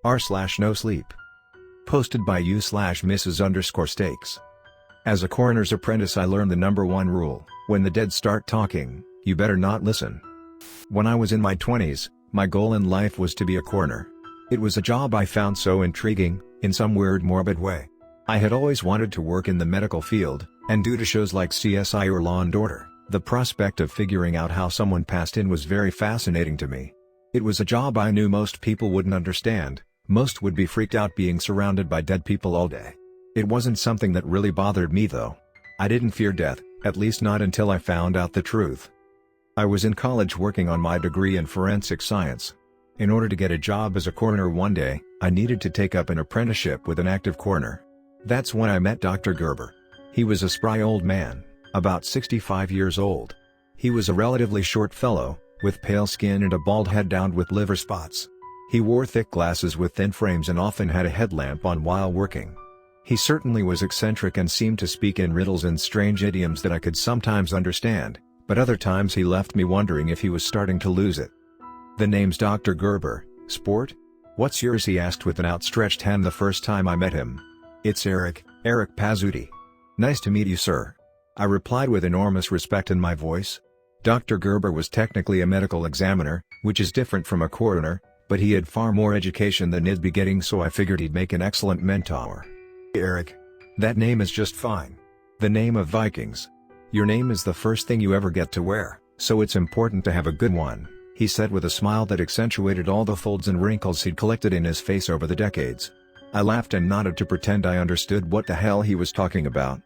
r/NoSleep. Posted by u/Mrs_Stakes. As a coroner's apprentice, I learned the number one rule: when the dead start talking, you better not listen. When I was in my 20s, my goal in life was to be a coroner. It was a job I found so intriguing, in some weird morbid way. I had always wanted to work in the medical field, and due to shows like CSI or Law & Order, the prospect of figuring out how someone passed in was very fascinating to me. It was a job I knew most people wouldn't understand. Most would be freaked out being surrounded by dead people all day. It wasn't something that really bothered me though. I didn't fear death, at least not until I found out the truth. I was in college working on my degree in forensic science. In order to get a job as a coroner one day, I needed to take up an apprenticeship with an active coroner. That's when I met Dr. Gerber. He was a spry old man, about 65 years old. He was a relatively short fellow, with pale skin and a bald head downed with liver spots. He wore thick glasses with thin frames and often had a headlamp on while working. He certainly was eccentric and seemed to speak in riddles and strange idioms that I could sometimes understand, but other times he left me wondering if he was starting to lose it. "The name's Dr. Gerber, sport? What's yours?" he asked with an outstretched hand the first time I met him. "It's Eric Pazzuti." "Nice to meet you, sir," I replied with enormous respect in my voice. Dr. Gerber was technically a medical examiner, which is different from a coroner, but he had far more education than I'd be getting, so I figured he'd make an excellent mentor. "Eric. That name is just fine. The name of Vikings. Your name is the first thing you ever get to wear, so it's important to have a good one," he said with a smile that accentuated all the folds and wrinkles he'd collected in his face over the decades. I laughed and nodded to pretend I understood what the hell he was talking about.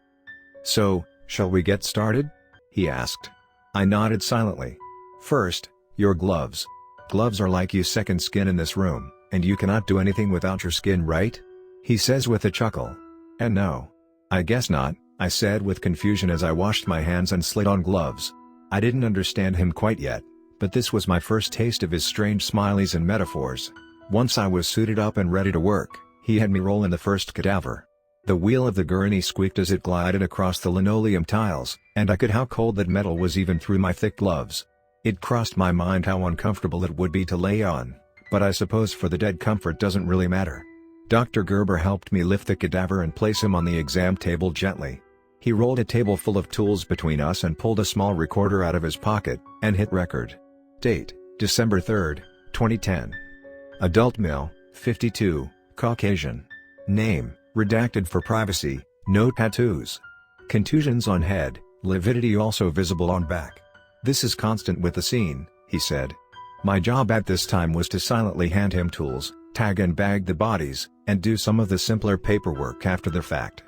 "So, shall we get started?" he asked. I nodded silently. "First, your gloves. Gloves are like your second skin in this room, and you cannot do anything without your skin, right?" he says with a chuckle. "And no. I guess not," I said with confusion as I washed my hands and slid on gloves. I didn't understand him quite yet, but this was my first taste of his strange smileys and metaphors. Once I was suited up and ready to work, he had me roll in the first cadaver. The wheel of the gurney squeaked as it glided across the linoleum tiles, and I could how cold that metal was even through my thick gloves. It crossed my mind how uncomfortable it would be to lay on, but I suppose for the dead comfort doesn't really matter. Dr. Gerber helped me lift the cadaver and place him on the exam table gently. He rolled a table full of tools between us and pulled a small recorder out of his pocket, and hit record. Date, December 3, 2010. Adult male, 52, Caucasian. Name, redacted for privacy, no tattoos. Contusions on head, lividity also visible on back. "This is constant with the scene," he said. My job at this time was to silently hand him tools, tag and bag the bodies, and do some of the simpler paperwork after the fact.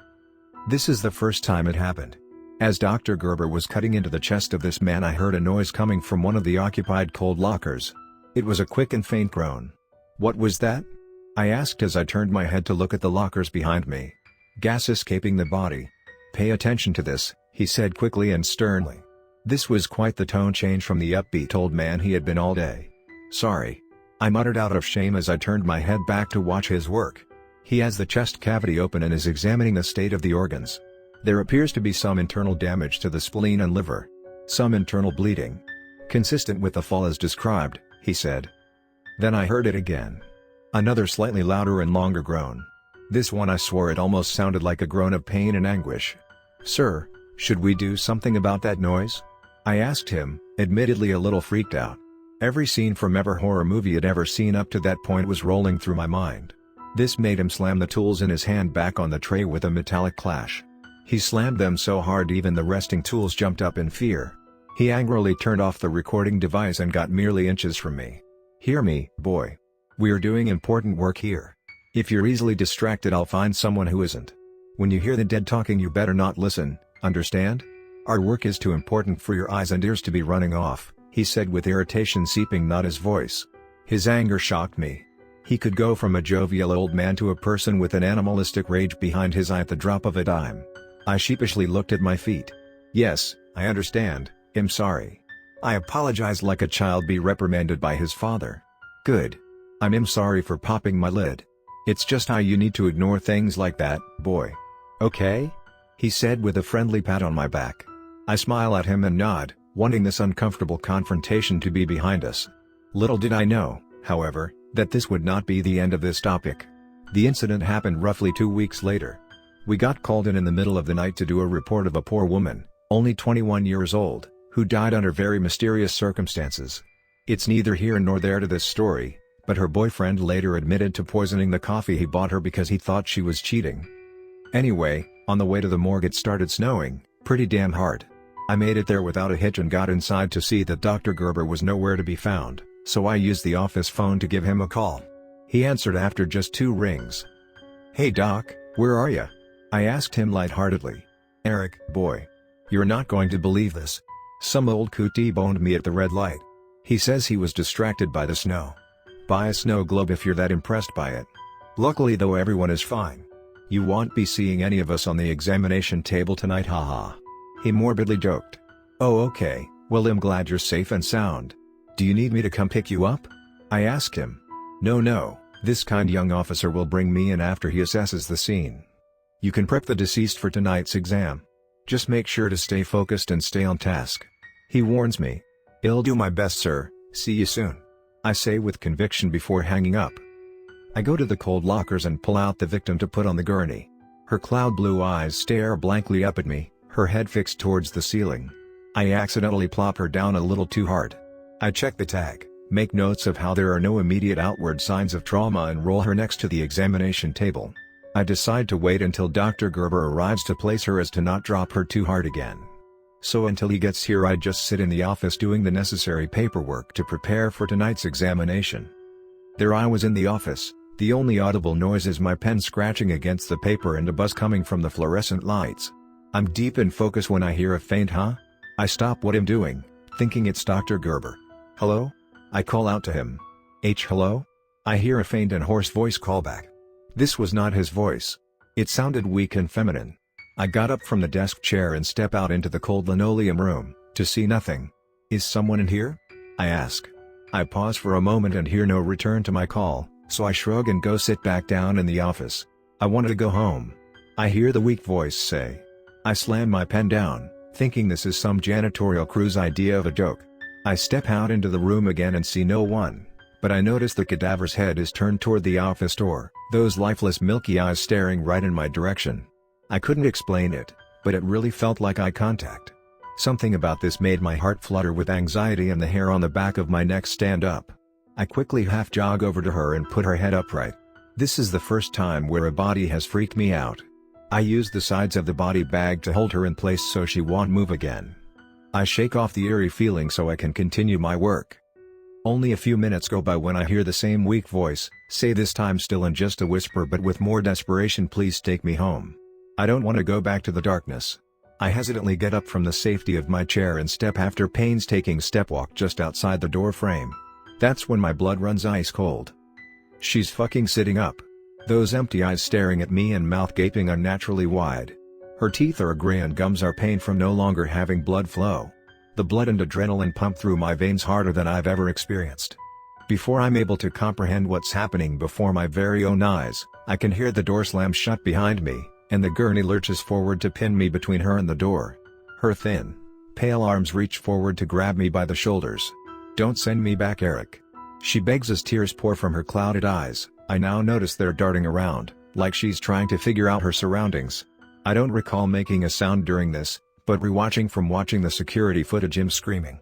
This is the first time it happened. As Dr. Gerber was cutting into the chest of this man, I heard a noise coming from one of the occupied cold lockers. It was a quick and faint groan. "What was that?" I asked as I turned my head to look at the lockers behind me. "Gas escaping the body. Pay attention to this," he said quickly and sternly. This was quite the tone change from the upbeat old man he had been all day. "Sorry," I muttered out of shame as I turned my head back to watch his work. He has the chest cavity open and is examining the state of the organs. There appears to be some internal damage to the spleen and liver. Some internal bleeding. "Consistent with the fall as described," he said. Then I heard it again. Another slightly louder and longer groan. This one I swore it almost sounded like a groan of pain and anguish. "Sir, should we do something about that noise?" I asked him, admittedly a little freaked out. Every scene from every horror movie I'd ever seen up to that point was rolling through my mind. This made him slam the tools in his hand back on the tray with a metallic clash. He slammed them so hard even the resting tools jumped up in fear. He angrily turned off the recording device and got merely inches from me. "Hear me, boy. We're doing important work here. If you're easily distracted, I'll find someone who isn't. When you hear the dead talking, you better not listen, understand? Our work is too important for your eyes and ears to be running off," he said with irritation seeping out his voice. His anger shocked me. He could go from a jovial old man to a person with an animalistic rage behind his eye at the drop of a dime. I sheepishly looked at my feet. "Yes, I understand, I'm sorry." I apologized like a child be reprimanded by his father. "Good. I'm sorry for popping my lid. It's just how you need to ignore things like that, boy. Okay?" he said with a friendly pat on my back. I smile at him and nod, wanting this uncomfortable confrontation to be behind us. Little did I know, however, that this would not be the end of this topic. The incident happened roughly 2 weeks later. We got called in the middle of the night to do a report of a poor woman, only 21 years old, who died under very mysterious circumstances. It's neither here nor there to this story, but her boyfriend later admitted to poisoning the coffee he bought her because he thought she was cheating. Anyway, on the way to the morgue it started snowing, pretty damn hard. I made it there without a hitch and got inside to see that Dr. Gerber was nowhere to be found, so I used the office phone to give him a call. He answered after just 2 rings. "Hey doc, where are ya?" I asked him lightheartedly. "Eric, boy. You're not going to believe this. Some old coot T-boned me at the red light." He says he was distracted by the snow. Buy a snow globe if you're that impressed by it. Luckily though everyone is fine. You won't be seeing any of us on the examination table tonight, haha. He morbidly joked. "Oh okay, well I'm glad you're safe and sound. Do you need me to come pick you up?" I asked him. No, this kind young officer will bring me in after he assesses the scene. You can prep the deceased for tonight's exam. Just make sure to stay focused and stay on task. He warns me. "I'll do my best sir, see you soon," I say with conviction before hanging up. I go to the cold lockers and pull out the victim to put on the gurney. Her cloud blue eyes stare blankly up at me, her head fixed towards the ceiling. I accidentally plop her down a little too hard. I check the tag, make notes of how there are no immediate outward signs of trauma and roll her next to the examination table. I decide to wait until Dr. Gerber arrives to place her as to not drop her too hard again. So until he gets here I just sit in the office doing the necessary paperwork to prepare for tonight's examination. There I was in the office, the only audible noise is my pen scratching against the paper and a buzz coming from the fluorescent lights. I'm deep in focus when I hear a faint "huh?" I stop what I'm doing, thinking it's Dr. Gerber. "Hello?" I call out to him. Hello?" I hear a faint and hoarse voice call back. This was not his voice. It sounded weak and feminine. I got up from the desk chair and step out into the cold linoleum room, to see nothing. "Is someone in here?" I ask. I pause for a moment and hear no return to my call, so I shrug and go sit back down in the office. I wanted to go home. I hear the weak voice say. I slam my pen down, thinking this is some janitorial crew's idea of a joke. I step out into the room again and see no one, but I notice the cadaver's head is turned toward the office door, those lifeless milky eyes staring right in my direction. I couldn't explain it, but it really felt like eye contact. Something about this made my heart flutter with anxiety and the hair on the back of my neck stand up. I quickly half jog over to her and put her head upright. This is the first time where a body has freaked me out. I use the sides of the body bag to hold her in place so she won't move again. I shake off the eerie feeling so I can continue my work. Only a few minutes go by when I hear the same weak voice, say this time still in just a whisper but with more desperation, "Please take me home. I don't want to go back to the darkness." I hesitantly get up from the safety of my chair and step after painstaking step walk just outside the door frame. That's when my blood runs ice cold. She's fucking sitting up. Those empty eyes staring at me and mouth gaping unnaturally wide. Her teeth are gray and gums are pain from no longer having blood flow. The blood and adrenaline pump through my veins harder than I've ever experienced. Before I'm able to comprehend what's happening before my very own eyes, I can hear the door slam shut behind me, and the gurney lurches forward to pin me between her and the door. Her thin, pale arms reach forward to grab me by the shoulders. "Don't send me back, Eric." She begs as tears pour from her clouded eyes. I now notice they're darting around, like she's trying to figure out her surroundings. I don't recall making a sound during this, but rewatching from watching the security footage I'm screaming.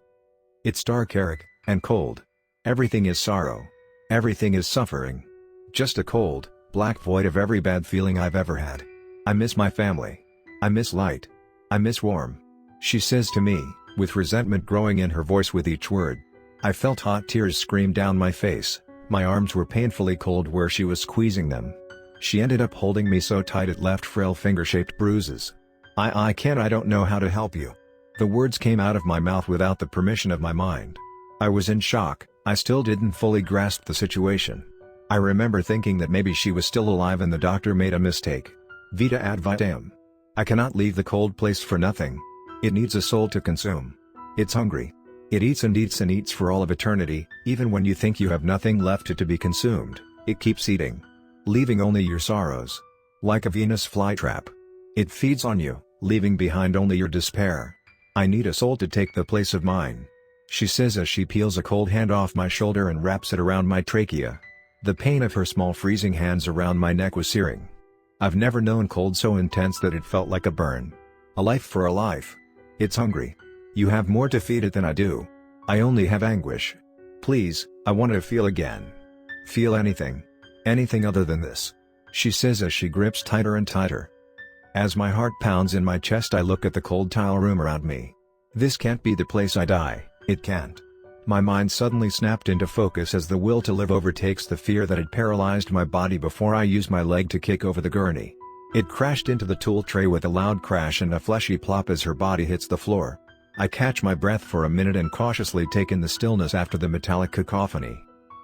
It's dark, Eric, and cold. Everything is sorrow. Everything is suffering. Just a cold, black void of every bad feeling I've ever had. I miss my family. I miss light. I miss warm. She says to me, with resentment growing in her voice with each word. I felt hot tears stream down my face. My arms were painfully cold where she was squeezing them. She ended up holding me so tight it left frail finger-shaped bruises. I don't know how to help you." The words came out of my mouth without the permission of my mind. I was in shock. I still didn't fully grasp the situation. I remember thinking that maybe she was still alive and the doctor made a mistake. Vita ad vitam. I cannot leave the cold place for nothing. It needs a soul to consume. It's hungry. It eats and eats and eats for all of eternity, even when you think you have nothing left to be consumed, it keeps eating. Leaving only your sorrows. Like a Venus flytrap. It feeds on you, leaving behind only your despair. I need a soul to take the place of mine. she says as she peels a cold hand off my shoulder and wraps it around my trachea. The pain of her small freezing hands around my neck was searing. I've never known cold so intense that it felt like a burn. A life for a life. It's hungry. You have more to feed it than I do. I only have anguish. Please, I want to feel again. Feel anything. Anything other than this. She says as she grips tighter and tighter. As my heart pounds in my chest, I look at the cold tile room around me. This can't be the place I die, it can't. My mind suddenly snapped into focus as the will to live overtakes the fear that had paralyzed my body before I used my leg to kick over the gurney. It crashed into the tool tray with a loud crash and a fleshy plop as her body hits the floor. I catch my breath for a minute and cautiously take in the stillness after the metallic cacophony.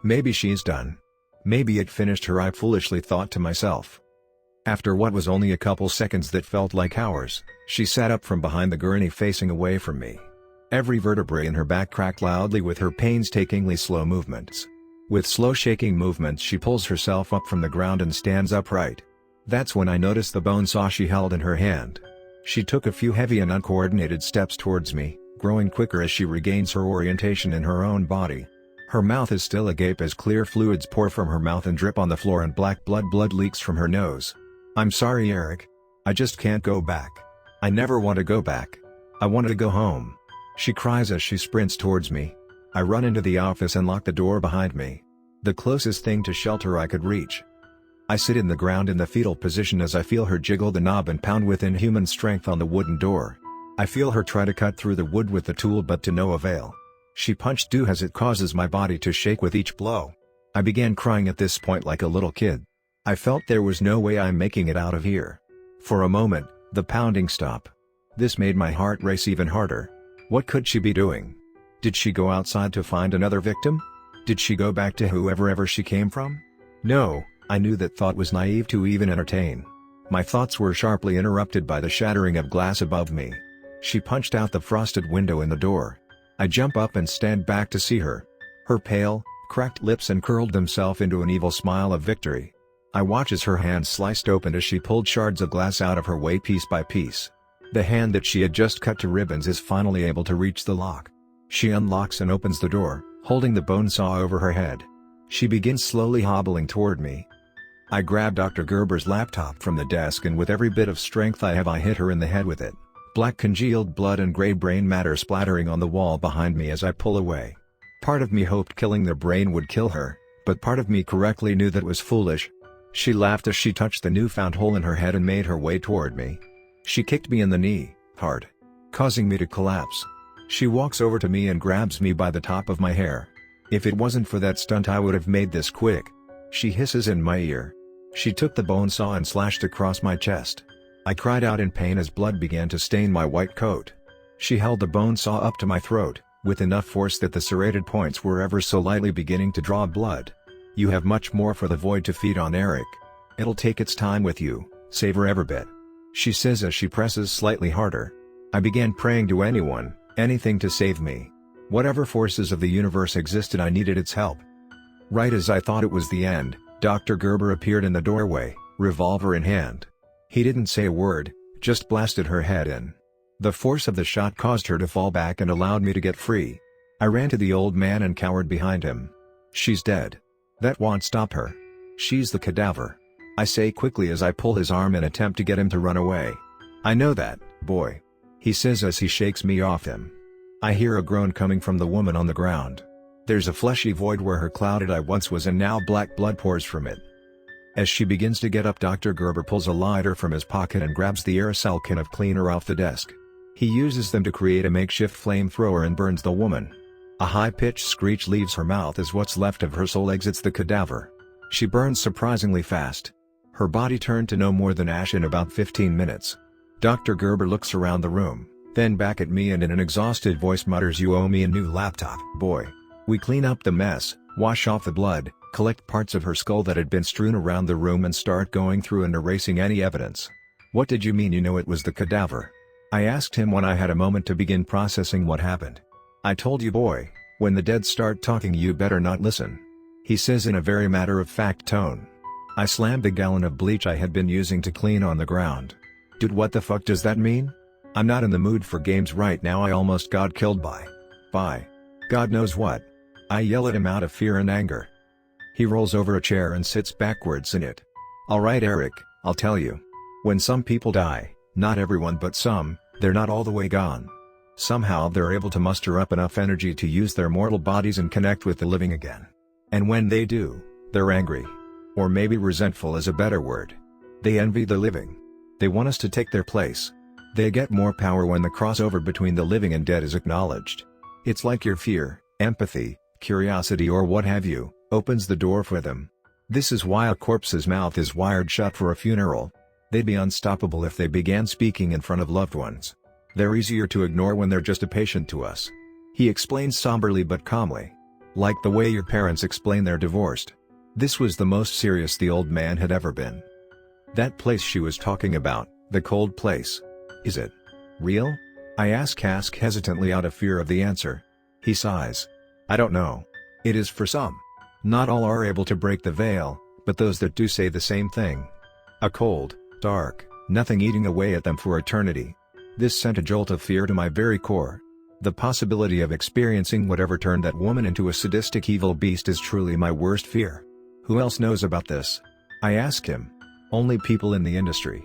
Maybe she's done. Maybe it finished her, I foolishly thought to myself. After what was only a couple seconds that felt like hours, she sat up from behind the gurney facing away from me. Every vertebrae in her back cracked loudly with her painstakingly slow movements. With slow shaking movements she pulls herself up from the ground and stands upright. That's when I noticed the bone saw she held in her hand. She took a few heavy and uncoordinated steps towards me, growing quicker as she regains her orientation in her own body. Her mouth is still agape as clear fluids pour from her mouth and drip on the floor and black blood leaks from her nose. I'm sorry, Eric. I just can't go back. I never want to go back. I want to go home. She cries as she sprints towards me. I run into the office and lock the door behind me. The closest thing to shelter I could reach. I sit in the ground in the fetal position as I feel her jiggle the knob and pound with inhuman strength on the wooden door. I feel her try to cut through the wood with the tool, but to no avail. She punched due as it causes my body to shake with each blow. I began crying at this point like a little kid. I felt there was no way I'm making it out of here. For a moment, the pounding stopped. This made my heart race even harder. What could she be doing? Did she go outside to find another victim? Did she go back to whoever she came from? No, I knew that thought was naive to even entertain. My thoughts were sharply interrupted by the shattering of glass above me. She punched out the frosted window in the door. I jump up and stand back to see her. Her pale, cracked lips uncurled themselves into an evil smile of victory. I watch as her hand sliced open as she pulled shards of glass out of her way piece by piece. The hand that she had just cut to ribbons is finally able to reach the lock. She unlocks and opens the door, holding the bone saw over her head. She begins slowly hobbling toward me. I grab Dr. Gerber's laptop from the desk and with every bit of strength I have I hit her in the head with it. Black congealed blood and gray brain matter splattering on the wall behind me as I pull away. Part of me hoped killing the brain would kill her, but part of me correctly knew that was foolish. She laughed as she touched the newfound hole in her head and made her way toward me. She kicked me in the knee, hard, causing me to collapse. She walks over to me and grabs me by the top of my hair. If it wasn't for that stunt I would have made this quick. She hisses in my ear. She took the bone saw and slashed across my chest. I cried out in pain as blood began to stain my white coat. She held the bone saw up to my throat, with enough force that the serrated points were ever so lightly beginning to draw blood. You have much more for the void to feed on, Eric. It'll take its time with you, savor every bit. She says as she presses slightly harder. I began praying to anyone, anything to save me. Whatever forces of the universe existed, I needed its help. Right as I thought it was the end, Dr. Gerber appeared in the doorway, revolver in hand. He didn't say a word, just blasted her head in. The force of the shot caused her to fall back and allowed me to get free. I ran to the old man and cowered behind him. She's dead. That won't stop her. She's the cadaver. I say quickly as I pull his arm in attempt to get him to run away. I know that, boy. He says as he shakes me off him. I hear a groan coming from the woman on the ground. There's a fleshy void where her clouded eye once was and now black blood pours from it. As she begins to get up, Dr. Gerber pulls a lighter from his pocket and grabs the aerosol can of cleaner off the desk. He uses them to create a makeshift flamethrower and burns the woman. A high-pitched screech leaves her mouth as what's left of her soul exits the cadaver. She burns surprisingly fast. Her body turned to no more than ash in about 15 minutes. Dr. Gerber looks around the room, then back at me and in an exhausted voice mutters, "You owe me a new laptop, boy." We clean up the mess, wash off the blood, collect parts of her skull that had been strewn around the room and start going through and erasing any evidence. "What did you mean you know it was the cadaver?" I asked him when I had a moment to begin processing what happened. "I told you, boy, when the dead start talking you better not listen," he says in a very matter-of-fact tone. I slammed the gallon of bleach I had been using to clean on the ground. Dude, what the fuck does that mean? I'm not in the mood for games right now. I almost got killed by God knows what. I yell at him out of fear and anger. He rolls over a chair and sits backwards in it. Alright Eric, I'll tell you. When some people die, not everyone but some, they're not all the way gone. Somehow they're able to muster up enough energy to use their mortal bodies and connect with the living again. And when they do, they're angry. Or maybe resentful is a better word. They envy the living. They want us to take their place. They get more power when the crossover between the living and dead is acknowledged. It's like your fear, empathy, curiosity or what have you, opens the door for them. This is why a corpse's mouth is wired shut for a funeral. They'd be unstoppable if they began speaking in front of loved ones. They're easier to ignore when they're just a patient to us. He explained somberly but calmly. Like the way your parents explain they're divorced. This was the most serious the old man had ever been. That place she was talking about, the cold place. Is it real? I ask hesitantly out of fear of the answer. He sighs. I don't know. It is for some. Not all are able to break the veil, but those that do say the same thing. A cold, dark, nothing eating away at them for eternity. This sent a jolt of fear to my very core. The possibility of experiencing whatever turned that woman into a sadistic evil beast is truly my worst fear. Who else knows about this? I ask him. Only people in the industry.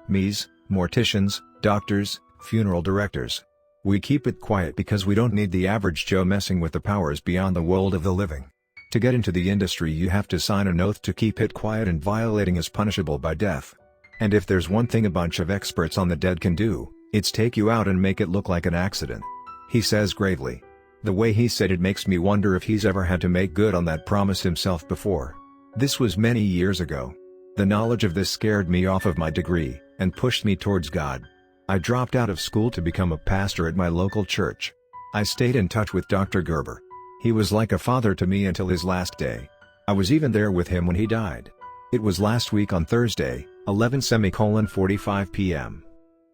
MEs, morticians, doctors, funeral directors. We keep it quiet because we don't need the average Joe messing with the powers beyond the world of the living. To get into the industry you have to sign an oath to keep it quiet, and violating is punishable by death. And if there's one thing a bunch of experts on the dead can do, it's take you out and make it look like an accident. He says gravely. The way he said it makes me wonder if he's ever had to make good on that promise himself before. This was many years ago. The knowledge of this scared me off of my degree, and pushed me towards God. I dropped out of school to become a pastor at my local church. I stayed in touch with Dr. Gerber. He was like a father to me until his last day. I was even there with him when he died. It was last week on Thursday, 11:45 p.m.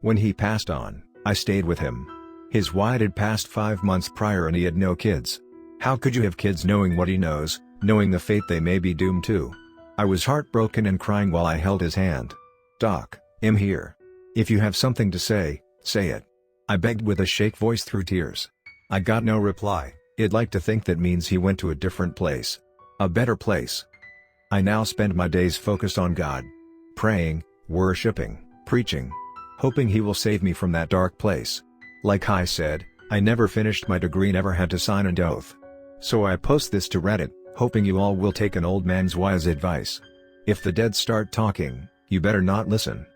When he passed on, I stayed with him. His wife had passed 5 months prior and he had no kids. How could you have kids knowing what he knows, knowing the fate they may be doomed to? I was heartbroken and crying while I held his hand. Doc, I'm here. If you have something to say, say it. I begged with a shake voice through tears. I got no reply. I'd like to think that means he went to a different place. A better place. I now spend my days focused on God. Praying, worshiping, preaching. Hoping he will save me from that dark place. Like I said, I never finished my degree, never had to sign an oath. So I post this to Reddit, hoping you all will take an old man's wise advice. If the dead start talking, you better not listen.